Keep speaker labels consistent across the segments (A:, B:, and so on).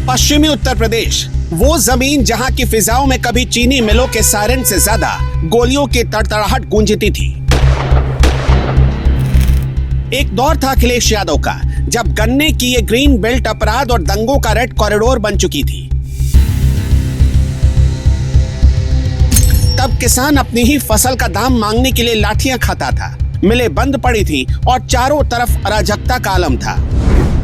A: पश्चिमी उत्तर प्रदेश, वो जमीन जहां की फिजाओं में कभी चीनी मिलों के सायरन से ज्यादा गोलियों की तड़तड़ाहट गूंजती थी। एक दौर था अखिलेश यादव का, जब गन्ने की ये ग्रीन बेल्ट अपराध और दंगों का रेड कॉरिडोर बन चुकी थी। तब किसान अपनी ही फसल का दाम मांगने के लिए लाठियां खाता था, मिलें बंद पड़ी थी और चारों तरफ अराजकता का आलम था।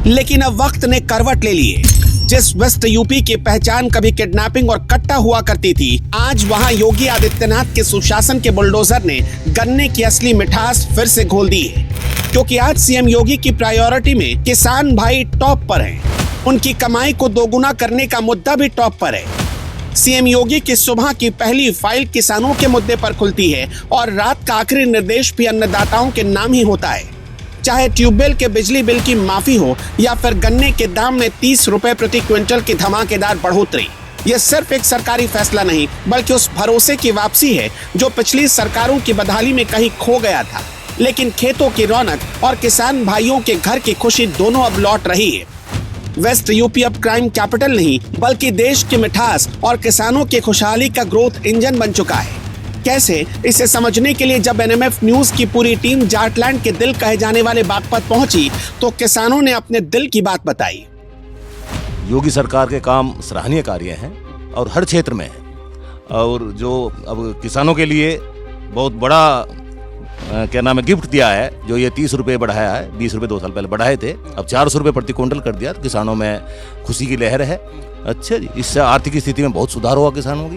A: लेकिन अब वक्त ने करवट ले लिए। जिस वेस्ट यूपी की पहचान कभी किडनैपिंग और कट्टा हुआ करती थी, आज वहां योगी आदित्यनाथ के सुशासन के बुलडोजर ने गन्ने की असली मिठास फिर से घोल दी है। क्योंकि आज सीएम योगी की प्रायोरिटी में किसान भाई टॉप पर हैं। उनकी कमाई को दोगुना करने का मुद्दा भी टॉप पर है। सीएम योगी की सुबह की पहली फाइल किसानों के मुद्दे पर खुलती है और रात का आखिरी निर्देश भी अन्नदाताओं के नाम ही होता है। चाहे ट्यूबवेल के बिजली बिल की माफी हो या फिर गन्ने के दाम में 30 रुपए प्रति क्विंटल की धमाकेदार बढ़ोतरी, यह सिर्फ एक सरकारी फैसला नहीं बल्कि उस भरोसे की वापसी है जो पिछली सरकारों की बदहाली में कहीं खो गया था। लेकिन खेतों की रौनक और किसान भाइयों के घर की खुशी दोनों अब लौट रही है। वेस्ट यूपी अब क्राइम कैपिटल नहीं बल्कि देश की मिठास और किसानों की खुशहाली का ग्रोथ इंजन बन चुका है। कैसे, इसे समझने के लिए जब एनएमएफ न्यूज की पूरी टीम जाटलैंड के दिल कहे जाने वाले बागपत पहुंची तो किसानों ने अपने दिल की बात बताई।
B: योगी सरकार के काम सराहनीय कार्य हैं और हर क्षेत्र में है। और जो अब किसानों के लिए बहुत बड़ा गिफ्ट दिया है, जो ये 30 रुपये बढ़ाया है, 20 रुपये 2 साल पहले बढ़ाए थे, अब 400 रुपये प्रति क्विंटल कर दिया। तो किसानों में खुशी की लहर है। अच्छा जी, इससे आर्थिक स्थिति में बहुत सुधार हुआ किसानों की।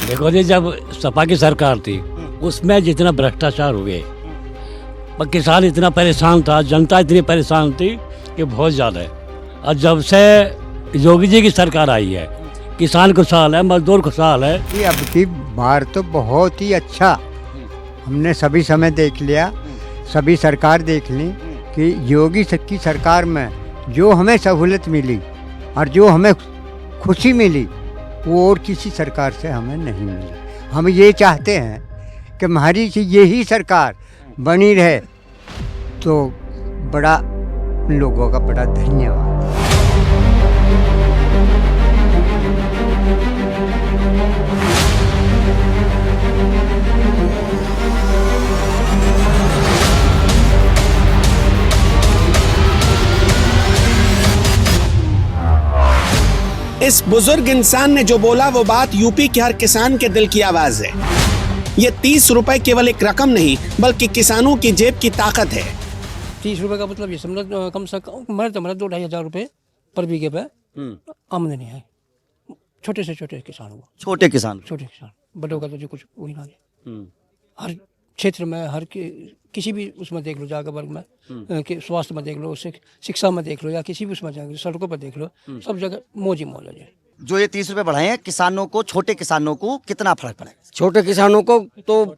C: देखो जी, जब सपा की सरकार थी उसमें जितना भ्रष्टाचार हो गए, पर किसान इतना परेशान था, जनता इतनी परेशान थी कि बहुत ज़्यादा है। और जब से योगी जी की सरकार आई है, किसान खुशहाल है, मजदूर खुशहाल है।
D: कि अब की बार तो बहुत ही अच्छा, हमने सभी समय देख लिया, सभी सरकार देख ली कि योगी की सरकार में जो हमें सहूलत मिली और जो हमें खुशी मिली वो और किसी सरकार से हमें नहीं मिली। हम ये चाहते हैं कि हमारी यही सरकार बनी रहे। तो बड़ा लोगों का बड़ा धन्यवाद।
A: इस बुजुर्ग इंसान ने जो बोला वो बात यूपी के हर किसान के दिल की आवाज है। ये 30 रुपए केवल एक रकम नहीं बल्कि किसानों की जेब की ताकत है।
E: 30 रुपए का मतलब ये समझ कम से कम मर 2-2.5 हजार रुपए पर बीघे पे आमदनी है छोटे से छोटे किसानों को। छोटे किसान बड़ों का तो जो कुछ वही ना है। हर क्षेत्र में, हर किसी भी उसमें देख लो, जाकर वर्ग में, कि स्वास्थ्य में देख लो, शिक्षा में देख लो, या किसी भी उसमें जाकर सड़कों पर देख लो, सब जगह मौज ही मौज है।
F: जो ये 30 रुपए बढ़ाए हैं, किसानों को, छोटे किसानों को कितना फर्क पड़ेगा?
G: छोटे किसानों को तो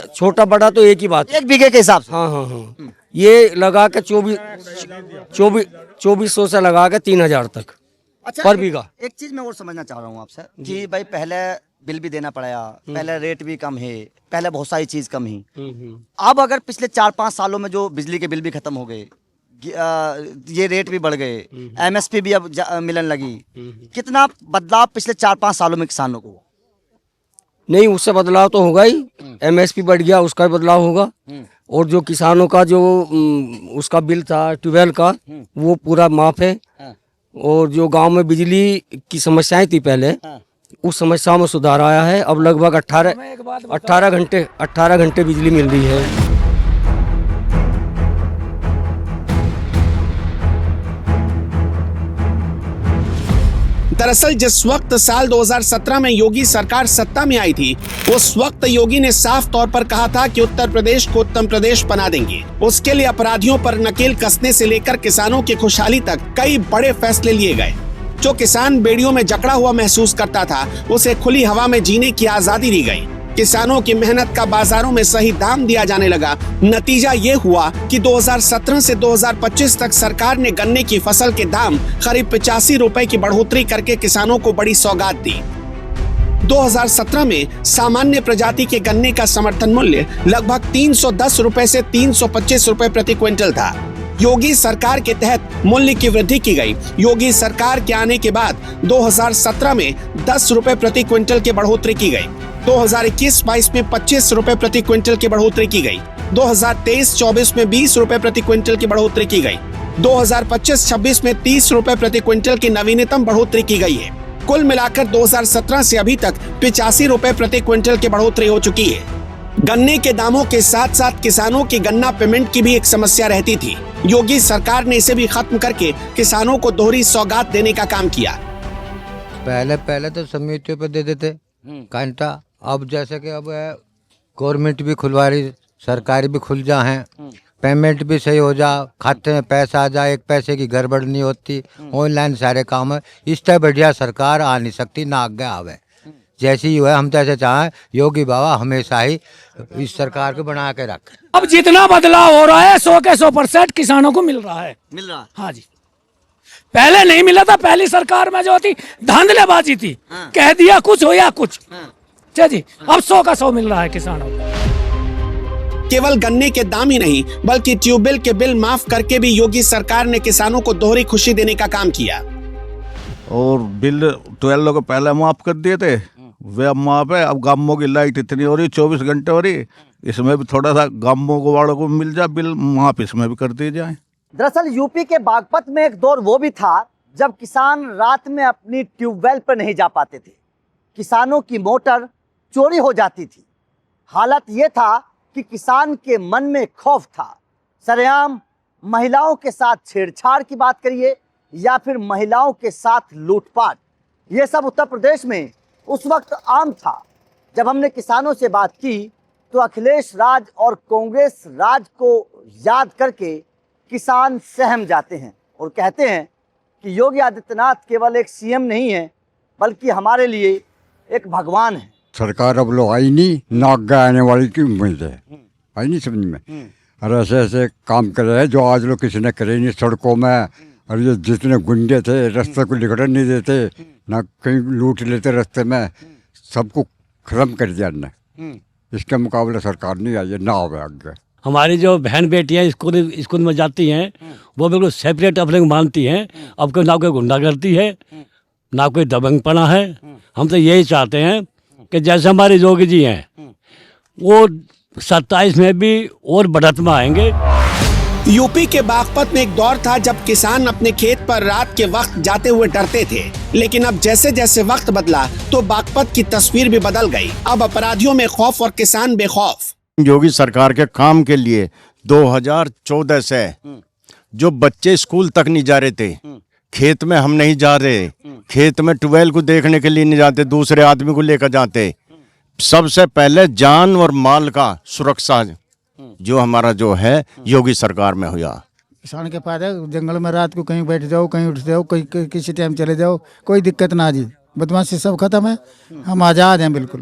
G: छोटा बड़ा तो एक ही बात,
F: एक बीघे के हिसाब से।
G: हाँ। ये लगा के 2400 से लगा के 3000 तक पर बीघा।
F: एक चीज मैं और समझना चाह रहा हूँ आपसे कि भाई पहले बिल भी देना पड़ा, पहले रेट भी कम है, पहले बहुत सारी चीज कम ही। अब अगर पिछले 4-5 सालों में जो बिजली के बिल भी खत्म हो गए, ये रेट भी बढ़ गए, एमएसपी भी अब मिलने लगी, कितना बदलाव पिछले 4-5 सालों में किसानों को?
G: नहीं, उससे बदलाव तो होगा ही। एमएसपी बढ़ गया, उसका भी बदलाव होगा। और जो किसानों का जो उसका बिल था ट्यूबवेल का, वो पूरा माफ है। और जो गांव में बिजली की समस्याएं थी पहले, उस समस्याओं में सुधार आया है। अब लगभग 18 घंटे बिजली मिल रही है।
A: दरअसल जिस वक्त साल 2017 में योगी सरकार सत्ता में आई थी, उस वक्त योगी ने साफ तौर पर कहा था कि उत्तर प्रदेश को उत्तम प्रदेश बना देंगे। उसके लिए अपराधियों पर नकेल कसने से लेकर किसानों की खुशहाली तक कई बड़े फैसले लिए गए। जो किसान बेड़ियों में जकड़ा हुआ महसूस करता था, उसे खुली हवा में जीने की आजादी दी गई। किसानों की मेहनत का बाजारों में सही दाम दिया जाने लगा। नतीजा ये हुआ कि 2017 से 2025 तक सरकार ने गन्ने की फसल के दाम करीब 85 रुपए की बढ़ोतरी करके किसानों को बड़ी सौगात दी। 2017 में सामान्य प्रजाति के गन्ने का समर्थन मूल्य लगभग 310 रुपए से 325 रुपए प्रति क्विंटल था। योगी सरकार के तहत मूल्य की वृद्धि की गई। योगी सरकार के आने के बाद 2017 में 10 रुपए प्रति क्विंटल की बढ़ोतरी की गई। 2021-22 में 25 रुपए प्रति क्विंटल की बढ़ोतरी की गई। 2023-24 में 20 रुपए प्रति क्विंटल की बढ़ोतरी की गई। 2025-26 में 30 रुपए प्रति क्विंटल की नवीनतम बढ़ोतरी की गई है। कुल मिलाकर 2017 से अभी तक 85 रुपए प्रति क्विंटल की बढ़ोतरी हो चुकी है। गन्ने के दामों के साथ साथ किसानों की गन्ना पेमेंट की भी एक समस्या रहती थी। योगी सरकार ने इसे भी खत्म करके किसानों को दोहरी सौगात देने का काम किया।
H: पहले तो समितियों पे दे देते घंटा, अब जैसे कि अब गवर्नमेंट भी खुलवा रही, सरकारी भी खुल जा है, पेमेंट भी सही हो जा, खाते में पैसा आ जाए, एक पैसे की गड़बड़ नहीं होती, ऑनलाइन सारे काम है। इस तरह बढ़िया सरकार आ नहीं सकती, ना आगे आवे। जैसी ही है हम जैसे चाहें, योगी बाबा हमेशा ही इस सरकार को बना के रखें।
I: अब जितना बदलाव हो रहा है 100 के 100% किसानों को मिल रहा है। हाँ जी, पहले नहीं मिला था। पहली सरकार में जो थी धांधलेबाजी थी, कह दिया कुछ हो या कुछ। जी, अब 100 का 100 मिल रहा है किसानों को।
A: केवल गन्ने के दाम ही नहीं बल्कि ट्यूबवेल के बिल माफ करके भी योगी सरकार ने किसानों को दोहरी खुशी देने का काम किया।
J: और बिल 12 को पहले माफ कर दिए थे, वे अब माफ है। अब गांवों की लाइट इतनी हो रही, 24 घंटे हो रही, इसमें भी थोड़ा सा गांवों को वालों को मिल जाए बिल माफ, इसमें भी कर दिए जाए।
F: दरअसल यूपी के बागपत में एक दौर वो भी था जब किसान रात में अपनी ट्यूबवेल पर नहीं जा पाते थे। किसानों की मोटर चोरी हो जाती थी। हालत ये था कि किसान के मन में खौफ था। सरेआम महिलाओं के साथ छेड़छाड़ की बात करिए या फिर महिलाओं के साथ लूटपाट, ये सब उत्तर प्रदेश में उस वक्त आम था। जब हमने किसानों से बात की तो अखिलेश राज और कांग्रेस राज को याद करके किसान सहम जाते हैं और कहते हैं कि योगी आदित्यनाथ केवल एक सीएम नहीं है बल्कि हमारे लिए एक भगवान है।
D: सरकार अब लोग आई नहीं, नाक आने वाली की उम्मीद है, आई नहीं समझ में। और ऐसे ऐसे काम कर रहे हैं जो आज लोग किसी ने करे नहीं सड़कों में। और ये जितने गुंडे थे रास्ते को निकलने नहीं देते, ना कहीं लूट लेते रास्ते में, सबको खत्म कर दिया ने। इसके मुकाबले सरकार नहीं आई है, ना आवे आगे।
C: हमारी जो बहन बेटियां स्कूल में जाती हैं वो बिल्कुल सेपरेट अपने को मानती हैं। अब कोई ना कोई गुंडा करती है ना कोई दबंगपना है। हम तो यही चाहते हैं कि जैसे हमारे योगी जी हैं वो 27 में भी और बढ़त में आएंगे।
A: यूपी के बागपत में एक दौर था जब किसान अपने खेत पर रात के वक्त जाते हुए डरते थे, लेकिन अब जैसे जैसे वक्त बदला तो बागपत की तस्वीर भी बदल गई। अब अपराधियों में खौफ और किसान बेखौफ।
K: योगी सरकार के काम के लिए 2014 से जो बच्चे स्कूल तक नहीं जा रहे थे, खेत में हम नहीं जा रहे, खेत में ट्यूबवेल को देखने के लिए नहीं जाते, दूसरे आदमी को लेकर जाते। सबसे पहले जान और माल का सुरक्षा जो हमारा जो है योगी सरकार में हुआ।
L: किसान के पास है, जंगल में रात को कहीं बैठ जाओ, कहीं उठ जाओ, कहीं किसी टाइम चले जाओ, कोई दिक्कत ना जी। बदमाशी सब खत्म है, हम आजाद हैं बिल्कुल।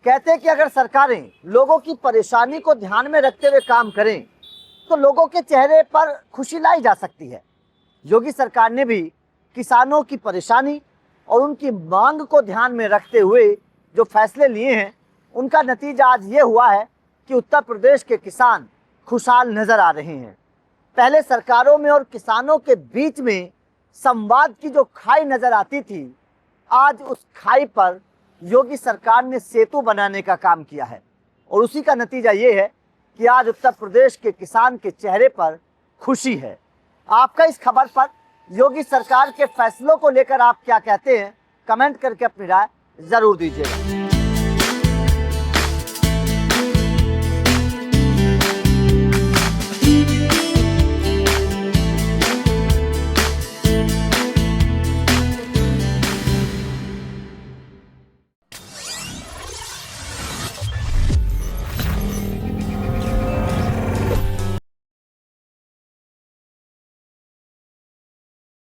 F: कहते हैं कि अगर सरकारें लोगों की परेशानी को ध्यान में रखते हुए काम करें तो लोगों के चेहरे पर खुशी लाई जा सकती है। योगी सरकार ने भी किसानों की परेशानी और उनकी मांग को ध्यान में रखते हुए जो फैसले लिए हैं, उनका नतीजा आज ये हुआ है कि उत्तर प्रदेश के किसान खुशहाल नजर आ रहे हैं। पहले सरकारों में और किसानों के बीच में संवाद की जो खाई नजर आती थी, आज उस खाई पर योगी सरकार ने सेतु बनाने का काम किया है और उसी का नतीजा ये है कि आज उत्तर प्रदेश के किसान के चेहरे पर खुशी है। आपका इस खबर पर योगी सरकार के फैसलों को लेकर आप क्या कहते हैं, कमेंट करके अपनी राय जरूर दीजिएगा।